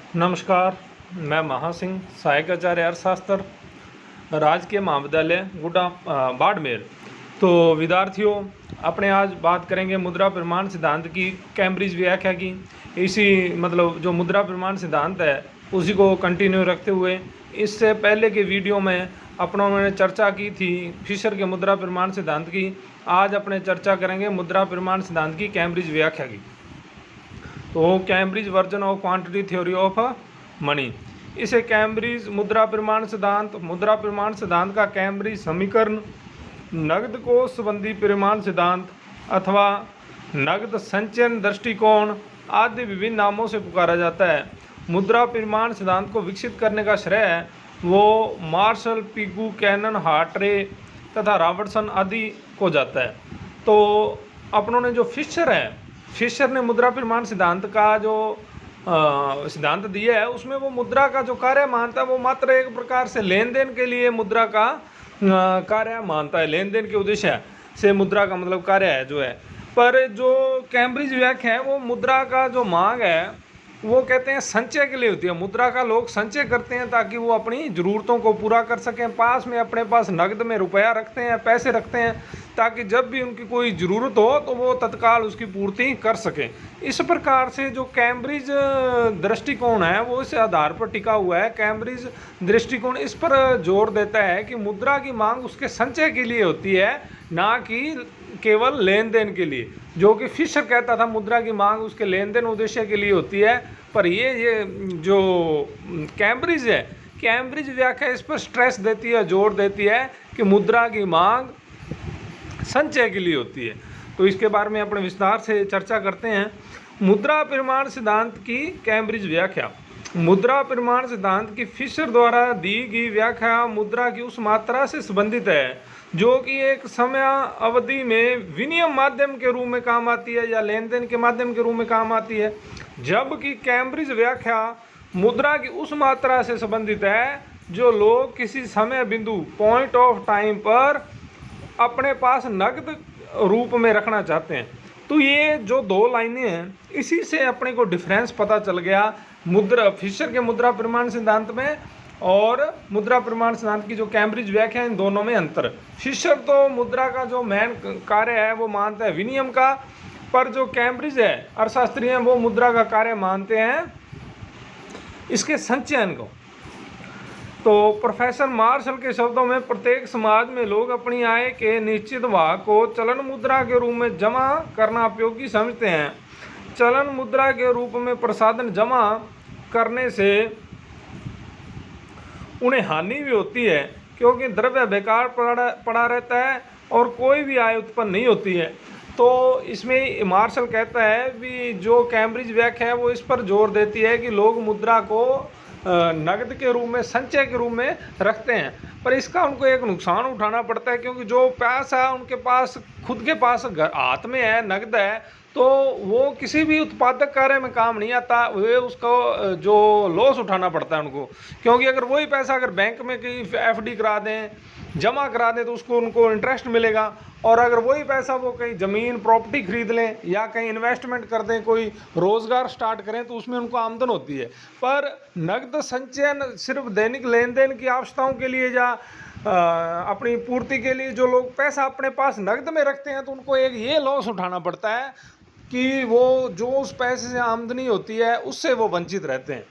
नमस्कार, मैं महासिंह, सहायक आचार्य अर्थशास्त्र, राजकीय महाविद्यालय गुड्डा बाड़मेर। तो विद्यार्थियों, अपने आज बात करेंगे मुद्रा प्रमाण सिद्धांत की कैम्ब्रिज व्याख्या की। इसी मतलब जो मुद्रा प्रमाण सिद्धांत है उसी को कंटिन्यू रखते हुए इससे पहले के वीडियो में अपनों ने चर्चा की थी फिशर के मुद्रा प्रमाण सिद्धांत की। आज अपने चर्चा करेंगे मुद्रा प्रमाण सिद्धांत की कैम्ब्रिज व्याख्या की। तो Cambridge version of quantity theory of money, इसे कैम्ब्रिज मुद्रा प्रमाण सिद्धांत का कैम्ब्रिज समीकरण, नगद कोष संबंधी प्रमाण सिद्धांत अथवा नगद संचयन दृष्टिकोण आदि विभिन्न नामों से पुकारा जाता है। मुद्रा प्रमाण सिद्धांत को विकसित करने का श्रेय वो मार्शल, पिगू, कैनन, हार्ट्रे तथा रॉबर्टसन आदि को जाता है। तो अपनों ने जो फिशर ने मुद्रा प्रमाण सिद्धांत का जो सिद्धांत दिया है उसमें वो मुद्रा का जो कार्य मानता है वो मात्र एक प्रकार से लेन देन के लिए मुद्रा का कार्य मानता है। लेन देन के उद्देश्य से मुद्रा का मतलब कार्य है जो है। पर जो कैम्ब्रिज व्याख्या है वो मुद्रा का जो मांग है वो कहते हैं संचय के लिए होती है। मुद्रा का लोग संचय करते हैं ताकि वो अपनी ज़रूरतों को पूरा कर सकें। पास में अपने पास नकद में रुपया रखते हैं, पैसे रखते हैं, ताकि जब भी उनकी कोई ज़रूरत हो तो वो तत्काल उसकी पूर्ति कर सकें। इस प्रकार से जो कैम्ब्रिज दृष्टिकोण है वो इस आधार पर टिका हुआ है। कैम्ब्रिज दृष्टिकोण इस पर जोर देता है कि मुद्रा की मांग उसके संचय के लिए होती है, ना कि केवल लेन देन के लिए। जो कि फिशर कहता था मुद्रा की मांग उसके लेन देन उद्देश्य के लिए होती है। पर ये जो कैम्ब्रिज व्याख्या इस पर स्ट्रेस देती है, जोर देती है कि मुद्रा की मांग संचय के लिए होती है। तो इसके बारे में अपने विस्तार से चर्चा करते हैं। मुद्रा प्रमाण सिद्धांत की कैम्ब्रिज व्याख्या। मुद्रा प्रमाण सिद्धांत की फिशर द्वारा दी गई व्याख्या मुद्रा की उस मात्रा से संबंधित है जो कि एक समय अवधि में विनिमय माध्यम के रूप में काम आती है या लेन देन के माध्यम के रूप में काम आती है, जबकि कैम्ब्रिज व्याख्या मुद्रा की उस मात्रा से संबंधित है जो लोग किसी समय बिंदु पॉइंट ऑफ टाइम पर अपने पास नकद रूप में रखना चाहते हैं। तो ये जो दो लाइनें हैं इसी से अपने को डिफरेंस पता चल गया फिशर के मुद्रा प्रमाण सिद्धांत में और मुद्रा प्रमाण सिद्धांत की जो कैम्ब्रिज व्याख्या, इन दोनों में अंतर। फिशर तो मुद्रा का जो मेन कार्य है वो मानता है विनिमय का, पर जो कैम्ब्रिज है अर्थशास्त्री हैं वो मुद्रा का कार्य मानते हैं इसके संचयन को। तो प्रोफेसर मार्शल के शब्दों में प्रत्येक समाज में लोग अपनी आय के निश्चित भाग को चलन मुद्रा के रूप में जमा करना उपयोगी समझते हैं। चलन मुद्रा के रूप में प्रसाधन जमा करने से उन्हें हानि भी होती है क्योंकि द्रव्य बेकार पड़ा रहता है और कोई भी आय उत्पन्न नहीं होती है। तो इसमें मार्शल कहता है कि जो कैम्ब्रिज व्याख्या है वो इस पर जोर देती है कि लोग मुद्रा को नगद के रूप में, संचय के रूप में रखते हैं, पर इसका उनको एक नुकसान उठाना पड़ता है क्योंकि जो पैसा उनके पास खुद के पास हाथ में है, नगद है, तो वो किसी भी उत्पादक कार्य में काम नहीं आता। वे उसको जो लॉस उठाना पड़ता है उनको, क्योंकि अगर वही पैसा अगर बैंक में कहीं FD करा दें, जमा करा दें तो उसको उनको इंटरेस्ट मिलेगा, और अगर वही पैसा वो कहीं ज़मीन प्रॉपर्टी खरीद लें या कहीं इन्वेस्टमेंट कर दें, कोई रोज़गार स्टार्ट करें तो उसमें उनको आमदन होती है। पर नगद संचयन सिर्फ दैनिक लेन देन की आवश्यकताओं के लिए या अपनी पूर्ति के लिए जो लोग पैसा अपने पास नगद में रखते हैं तो उनको एक ये लॉस उठाना पड़ता है कि वो जो उस पैसे से आमदनी होती है उससे वो वंचित रहते हैं।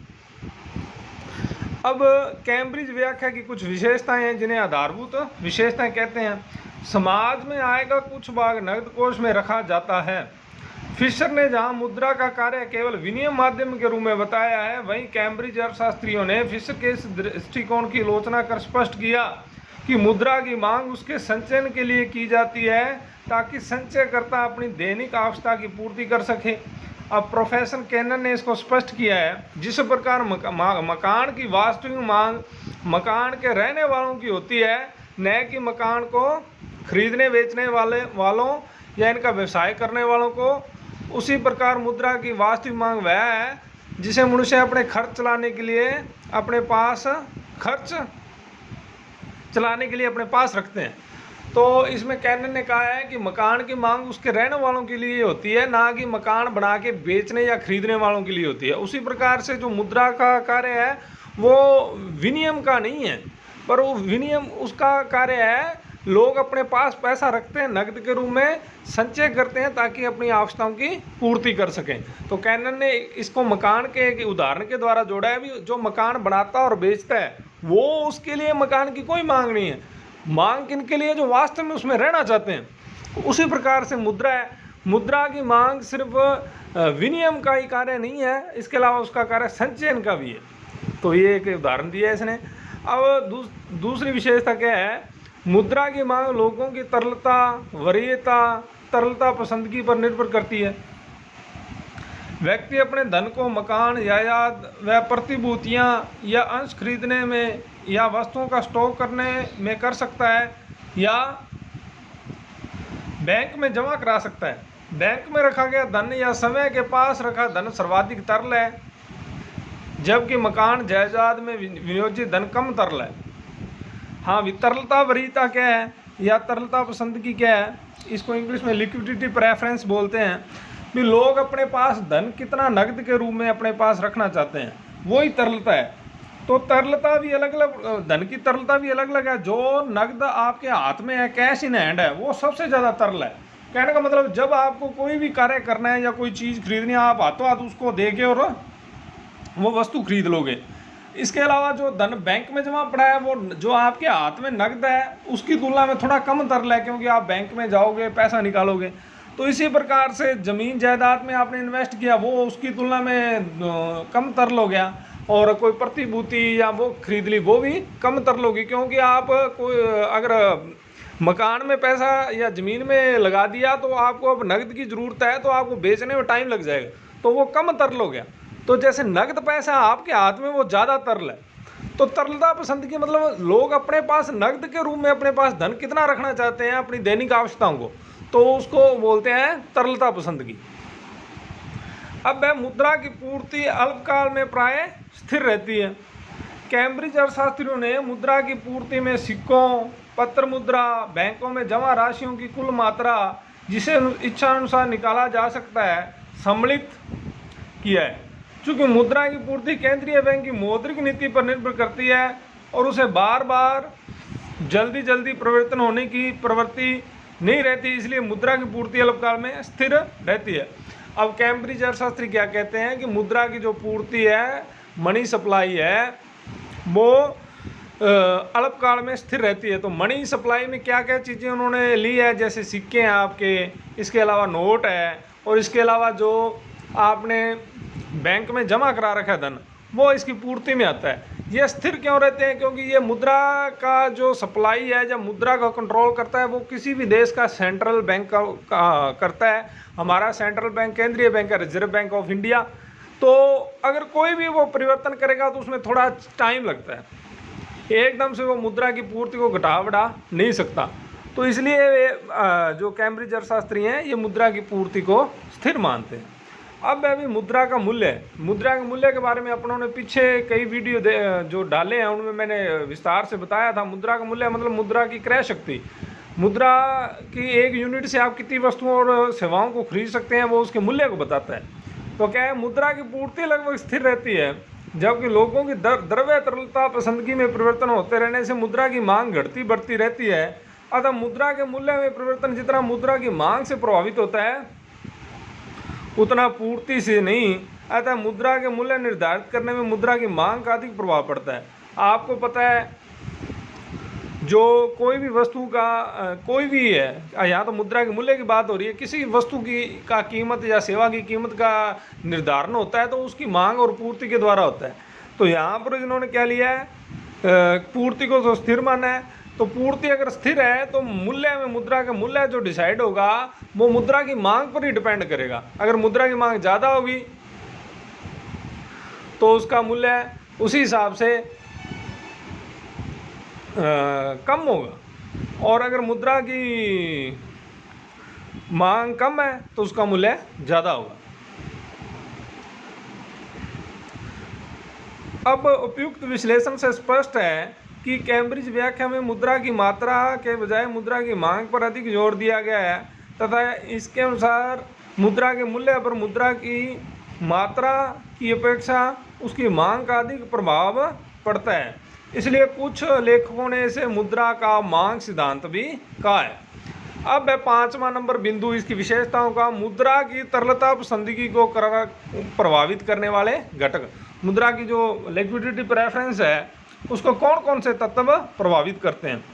अब कैम्ब्रिज व्याख्या की कुछ विशेषताएं हैं जिन्हें आधारभूत विशेषताएं कहते हैं। समाज में आय का कुछ भाग नगद कोष में रखा जाता है। फिशर ने जहां मुद्रा का कार्य केवल विनिमय माध्यम के रूप में बताया है, वहीं कैम्ब्रिज अर्थशास्त्रियों ने फिशर के इस दृष्टिकोण की आलोचना कर स्पष्ट किया कि मुद्रा की मांग उसके संचयन के लिए की जाती है ताकि संचयकर्ता अपनी दैनिक आवश्यकता की पूर्ति कर सके। अब प्रोफेसर कैनन ने इसको स्पष्ट किया है, जिस प्रकार मकान की वास्तविक मांग मकान के रहने वालों की होती है, न कि मकान को खरीदने बेचने वालों या इनका व्यवसाय करने वालों को, उसी प्रकार मुद्रा की वास्तविक मांग वह है जिसे मनुष्य अपने खर्च चलाने के लिए अपने पास रखते हैं। तो इसमें कैनन ने कहा है कि मकान की मांग उसके रहने वालों के लिए होती है, ना कि मकान बना के बेचने या खरीदने वालों के लिए होती है। उसी प्रकार से जो मुद्रा का कार्य है वो विनियम का नहीं है, पर वो विनियम उसका कार्य है लोग अपने पास पैसा रखते हैं, नकद के रूप में संचय करते हैं ताकि अपनी आवश्यकताओं की पूर्ति कर सकें। तो कैनन ने इसको मकान के एक उदाहरण के द्वारा जोड़ा है। भी जो मकान बनाता और बेचता है वो, उसके लिए मकान की कोई मांग नहीं है, मांग किनके लिए, जो वास्तव में उसमें रहना चाहते हैं। उसी प्रकार से मुद्रा है, मुद्रा की मांग सिर्फ विनियम का ही कार्य नहीं है, इसके अलावा उसका कार्य संचयन का भी है। तो ये एक उदाहरण दिया है इसने। अब दूसरी विशेषता क्या है, मुद्रा की मांग लोगों की तरलता, वरीयता, तरलता पसंदगी पर निर्भर करती है। व्यक्ति अपने धन को मकान, जायदाद व प्रतिभूतियां या अंश खरीदने में या वस्तुओं का स्टॉक करने में कर सकता है, या बैंक में जमा करा सकता है। बैंक में रखा गया धन या समय के पास रखा धन सर्वाधिक तरल है, जबकि मकान, जायदाद में विनियोजित धन कम तरल है। हाँ, तरलता वरीयता क्या है या तरलता पसंदगी क्या है, इसको इंग्लिश में लिक्विडिटी प्रेफरेंस बोलते हैं। भी लोग अपने पास धन कितना नकद के रूप में अपने पास रखना चाहते हैं, वही तरलता है। तो तरलता भी अलग अलग, धन की तरलता भी अलग अलग है। जो नकद आपके हाथ में है, कैश इन हैंड है, वो सबसे ज़्यादा तरल है। कहने का मतलब जब आपको कोई भी कार्य करना है या कोई चीज़ खरीदनी है, आप हाथों हाथ उसको दे के और वो वस्तु खरीद लोगे। इसके अलावा जो धन बैंक में जमा पड़ा है, वो जो आपके हाथ में नकद है उसकी तुलना में थोड़ा कम तरल है, क्योंकि आप बैंक में जाओगे, पैसा निकालोगे। तो इसी प्रकार से ज़मीन जायदाद में आपने इन्वेस्ट किया, वो उसकी तुलना में कम तरल हो गया। और कोई प्रतिभूति या वो खरीद ली, वो भी कम तरल होगी, क्योंकि आप कोई अगर मकान में पैसा या ज़मीन में लगा दिया तो आपको अब नकद की ज़रूरत है, तो आपको बेचने में टाइम लग जाएगा, तो वो कम तरल हो गया। तो जैसे नकद पैसा आपके हाथ में, वो ज़्यादा तरल है। तो तरलता पसंद की मतलब लोग अपने पास नकद के रूप में अपने पास धन कितना रखना चाहते हैं अपनी दैनिक आवश्यकताओं को, तो उसको बोलते हैं तरलता पसंद की। अब वह मुद्रा की पूर्ति अल्पकाल में प्राय स्थिर रहती है। कैम्ब्रिज अर्थशास्त्रियों ने मुद्रा की पूर्ति में सिक्कों, पत्र मुद्रा, बैंकों में जमा राशियों की कुल मात्रा, जिसे इच्छा अनुसार निकाला जा सकता है, सम्मिलित किया है। चूँकि मुद्रा की पूर्ति केंद्रीय बैंक की मौद्रिक नीति पर निर्भर करती है और उसे बार बार जल्दी परिवर्तन होने की प्रवृत्ति नहीं रहती, इसलिए मुद्रा की पूर्ति अल्पकाल में स्थिर रहती है। अब कैम्ब्रिज अर्थशास्त्री क्या कहते हैं कि मुद्रा की जो पूर्ति है, मनी सप्लाई है, वो अल्पकाल में स्थिर रहती है। तो मनी सप्लाई में क्या क्या चीज़ें उन्होंने ली है, जैसे सिक्के हैं आपके, इसके अलावा नोट है, और इसके अलावा जो आपने बैंक में जमा करा रखा है धन, वो इसकी पूर्ति में आता है। ये स्थिर क्यों रहते हैं, क्योंकि ये मुद्रा का जो सप्लाई है, जब मुद्रा का कंट्रोल करता है वो किसी भी देश का सेंट्रल बैंक का करता है। हमारा सेंट्रल बैंक केंद्रीय बैंक है, रिजर्व बैंक ऑफ इंडिया। तो अगर कोई भी वो परिवर्तन करेगा तो उसमें थोड़ा टाइम लगता है, एकदम से वो मुद्रा की पूर्ति को घटा बढ़ा नहीं सकता। तो इसलिए जो कैम्ब्रिज अर्थशास्त्री हैं, ये मुद्रा की पूर्ति को स्थिर मानते हैं। अब अभी मुद्रा का मूल्य है। मुद्रा के मूल्य के बारे में अपनों ने पीछे कई वीडियो जो डाले हैं, उनमें मैंने विस्तार से बताया था। मुद्रा का मूल्य मतलब मुद्रा की क्रय शक्ति। मुद्रा की एक यूनिट से आप कितनी वस्तुओं और सेवाओं को खरीद सकते हैं, वो उसके मूल्य को बताता है। तो क्या है, मुद्रा की पूर्ति लगभग स्थिर रहती है, जबकि लोगों की द्रव्य तरलता पसंदगी में परिवर्तन होते रहने से मुद्रा की मांग घटती बढ़ती रहती है। अतः मुद्रा के मूल्य में परिवर्तन जितना मुद्रा की मांग से प्रभावित होता है, उतना पूर्ति से नहीं। अतः मुद्रा के मूल्य निर्धारित करने में मुद्रा की मांग का अधिक प्रभाव पड़ता है। आपको पता है, जो कोई भी वस्तु का कोई भी है, यहाँ तो मुद्रा के मूल्य की बात हो रही है, किसी वस्तु की का कीमत या सेवा की कीमत का निर्धारण होता है तो उसकी मांग और पूर्ति के द्वारा होता है। तो यहाँ पर इन्होंने क्या लिया है, पूर्ति को तो स्थिर माना है। तो पूर्ति अगर स्थिर है तो मूल्य में मुद्रा का मूल्य जो डिसाइड होगा वो मुद्रा की मांग पर ही डिपेंड करेगा। अगर मुद्रा की मांग ज़्यादा होगी तो उसका मूल्य उसी हिसाब से कम होगा, और अगर मुद्रा की मांग कम है तो उसका मूल्य ज़्यादा होगा। अब उपयुक्त विश्लेषण से स्पष्ट है कि कैम्ब्रिज व्याख्या में मुद्रा की मात्रा के बजाय मुद्रा की मांग पर अधिक जोर दिया गया है तथा इसके अनुसार मुद्रा के मूल्य पर मुद्रा की मात्रा की अपेक्षा उसकी मांग का अधिक प्रभाव पड़ता है। इसलिए कुछ लेखकों ने इसे मुद्रा का मांग सिद्धांत भी कहा है। अब है 5वां नंबर बिंदु इसकी विशेषताओं का, मुद्रा की तरलता पसंदगी को प्रभावित करने वाले घटक। मुद्रा की जो लिक्विडिटी प्रेफरेंस है उसको कौन कौन से तत्व प्रभावित करते हैं।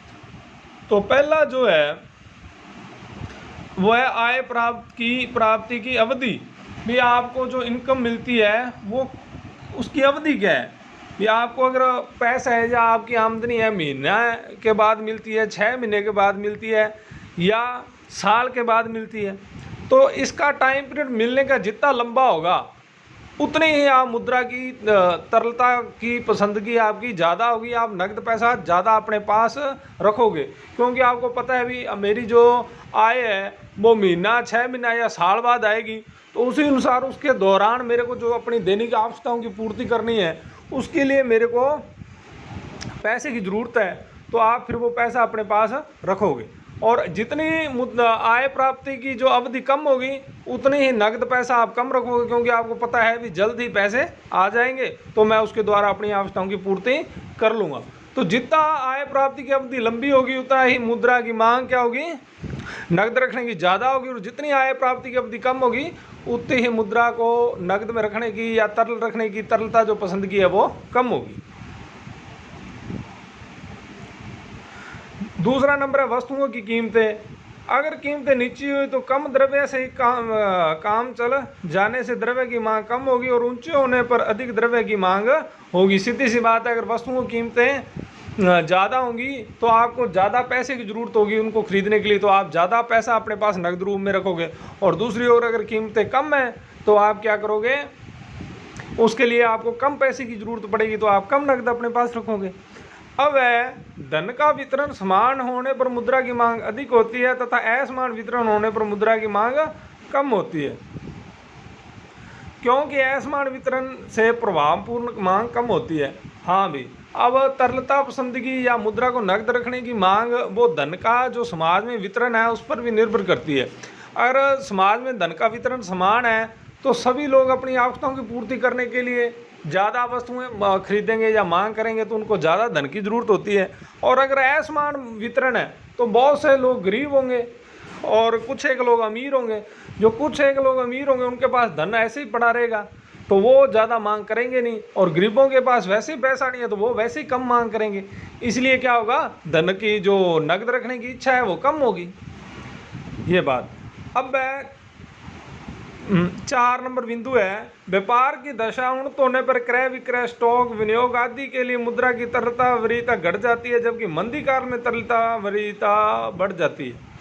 तो पहला जो है वो है आय प्राप्ति की अवधि। भी आपको जो इनकम मिलती है वो उसकी अवधि क्या है। भी आपको अगर पैसा है या आपकी आमदनी है महीना के बाद मिलती है, 6 महीने के बाद मिलती है या साल के बाद मिलती है, तो इसका टाइम पीरियड मिलने का जितना लंबा होगा उतनी ही आप मुद्रा की तरलता की पसंदगी आपकी ज़्यादा होगी, आप नकद पैसा ज़्यादा अपने पास रखोगे। क्योंकि आपको पता है भी मेरी जो आय है वो महीना, 6 महीना या साल बाद आएगी, तो उसी अनुसार उसके दौरान मेरे को जो अपनी दैनिक आवश्यकताओं की पूर्ति करनी है उसके लिए मेरे को पैसे की ज़रूरत है, तो आप फिर वो पैसा अपने पास रखोगे। और जितनी आय प्राप्ति की जो अवधि कम होगी उतनी ही नकद पैसा आप कम रखोगे, क्योंकि आपको पता है भी जल्द ही पैसे आ जाएंगे तो मैं उसके द्वारा अपनी आवश्यकताओं की पूर्ति कर लूँगा। तो जितना आय प्राप्ति की अवधि लंबी होगी उतना ही मुद्रा की मांग क्या होगी, नकद रखने की ज़्यादा होगी। और जितनी आय प्राप्ति की अवधि कम होगी उतनी ही मुद्रा को नकद में रखने की या तरल रखने की तरलता जो पसंदगी है वो कम होगी। दूसरा नंबर है वस्तुओं की कीमतें। अगर कीमतें नीची हुई तो कम द्रव्य से ही काम चल जाने से द्रव्य की मांग कम होगी और ऊंचे होने पर अधिक द्रव्य की मांग होगी। सीधी सी बात है, अगर वस्तुओं की कीमतें ज़्यादा होंगी तो आपको ज़्यादा पैसे की ज़रूरत होगी उनको खरीदने के लिए, तो आप ज़्यादा पैसा अपने पास नकद रूप में रखोगे। और दूसरी ओर अगर कीमतें कम हैं तो आप क्या करोगे, उसके लिए आपको कम पैसे की ज़रूरत पड़ेगी तो आप कम नकद अपने पास रखोगे। अब है धन का वितरण समान होने पर मुद्रा की मांग अधिक होती है तथा असमान वितरण होने पर मुद्रा की मांग कम होती है। क्योंकि असमान वितरण से प्रभावपूर्ण मांग कम होती है। हाँ भी, अब तरलता पसंदगी या मुद्रा को नकद रखने की मांग वो धन का जो समाज में वितरण है उस पर भी निर्भर करती है। अगर समाज में धन का वितरण समान है तो सभी लोग अपनी आवश्यकताओं की पूर्ति करने के लिए ज़्यादा वस्तुएं खरीदेंगे या मांग करेंगे तो उनको ज़्यादा धन की ज़रूरत होती है। और अगर असमान वितरण है तो बहुत से लोग गरीब होंगे और कुछ एक लोग अमीर होंगे। जो कुछ एक लोग अमीर होंगे उनके पास धन ऐसे ही पड़ा रहेगा तो वो ज़्यादा मांग करेंगे नहीं, और गरीबों के पास वैसे ही पैसा नहीं है तो वो वैसे ही कम मांग करेंगे। इसलिए क्या होगा, धन की जो नकद रखने की इच्छा है वो कम होगी। ये बात। अब 4 नंबर बिंदु है व्यापार की दशा उन्नत होने पर क्रय विक्रय स्टॉक विनियोग आदि के लिए मुद्रा की तरलता वरीयता घट जाती है, जबकि मंदी काल में तरलता वरीयता बढ़ जाती है।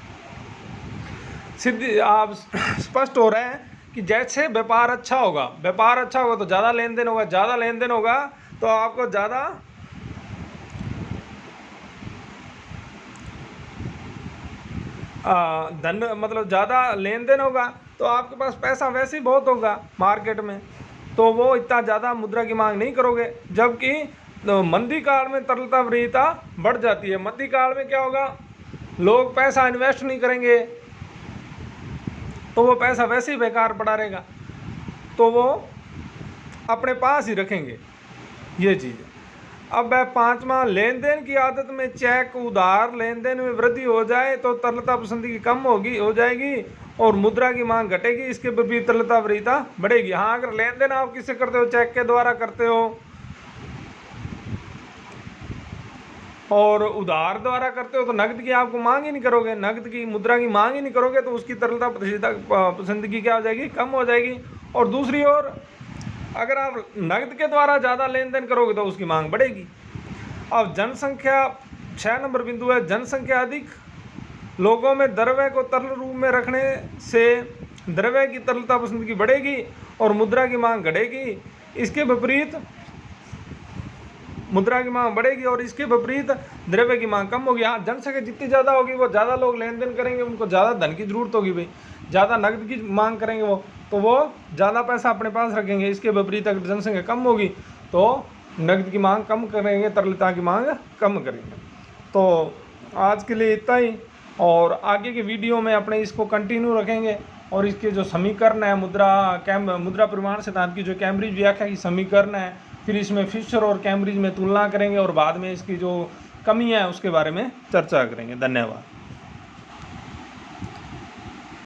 सिद्ध आप स्पष्ट हो रहा है कि जैसे व्यापार अच्छा होगा तो ज़्यादा लेन देन होगा, ज़्यादा लेन देन होगा तो आपको ज़्यादा धन मतलब ज़्यादा लेन देन होगा तो आपके पास पैसा वैसे ही बहुत होगा मार्केट में, तो वो इतना ज़्यादा मुद्रा की मांग नहीं करोगे। जबकि मंदी काल में तरलता वरीयता बढ़ जाती है। मंदी काल में क्या होगा, लोग पैसा इन्वेस्ट नहीं करेंगे तो वो पैसा वैसे ही बेकार पड़ा रहेगा, तो वो अपने पास ही रखेंगे। ये चीज़ है। अब है 5वां, लेन देन की आदत में चेक उधार लेन देन में वृद्धि हो जाए तो तरलता पसंदगी कम हो जाएगी और मुद्रा की मांग घटेगी। इसके विपरीत तरलता वरीयता बढ़ेगी। हाँ, अगर लेन देन आप किससे करते हो, चेक के द्वारा करते हो और उधार द्वारा करते हो तो नकद की आपको मांग ही नहीं करोगे, नकद की मुद्रा की मांग ही नहीं करोगे तो उसकी तरलता पसंदगी क्या हो जाएगी, कम हो जाएगी। और दूसरी ओर अगर आप नकद के द्वारा ज़्यादा लेन देन करोगे तो उसकी मांग बढ़ेगी। अब जनसंख्या 6 नंबर बिंदु है, जनसंख्या अधिक लोगों में द्रव्य को तरल रूप में रखने से द्रव्य की तरलता पसंदगी बढ़ेगी और मुद्रा की मांग घटेगी। इसके विपरीत मुद्रा की मांग बढ़ेगी और इसके विपरीत द्रव्य की मांग कम होगी। हाँ, जनसंख्या जितनी ज़्यादा होगी वो ज़्यादा लोग लेन देन करेंगे, उनको ज़्यादा धन की ज़रूरत होगी भाई, ज़्यादा नकद की मांग करेंगे वो, तो वो ज़्यादा पैसा अपने पास रखेंगे। इसके विपरीत अगर जनसंख्या कम होगी तो नकद की मांग कम करेंगे, तरलता की मांग कम करेंगे। तो आज के लिए इतना ही, और आगे के वीडियो में अपने इसको कंटिन्यू रखेंगे और इसके जो समीकरण है मुद्रा परिमाण सिद्धांत की जो कैम्ब्रिज व्याख्या की समीकरण है, फिर इसमें फिशर और कैम्ब्रिज में तुलना करेंगे और बाद में इसकी जो कमी है उसके बारे में चर्चा करेंगे। धन्यवाद।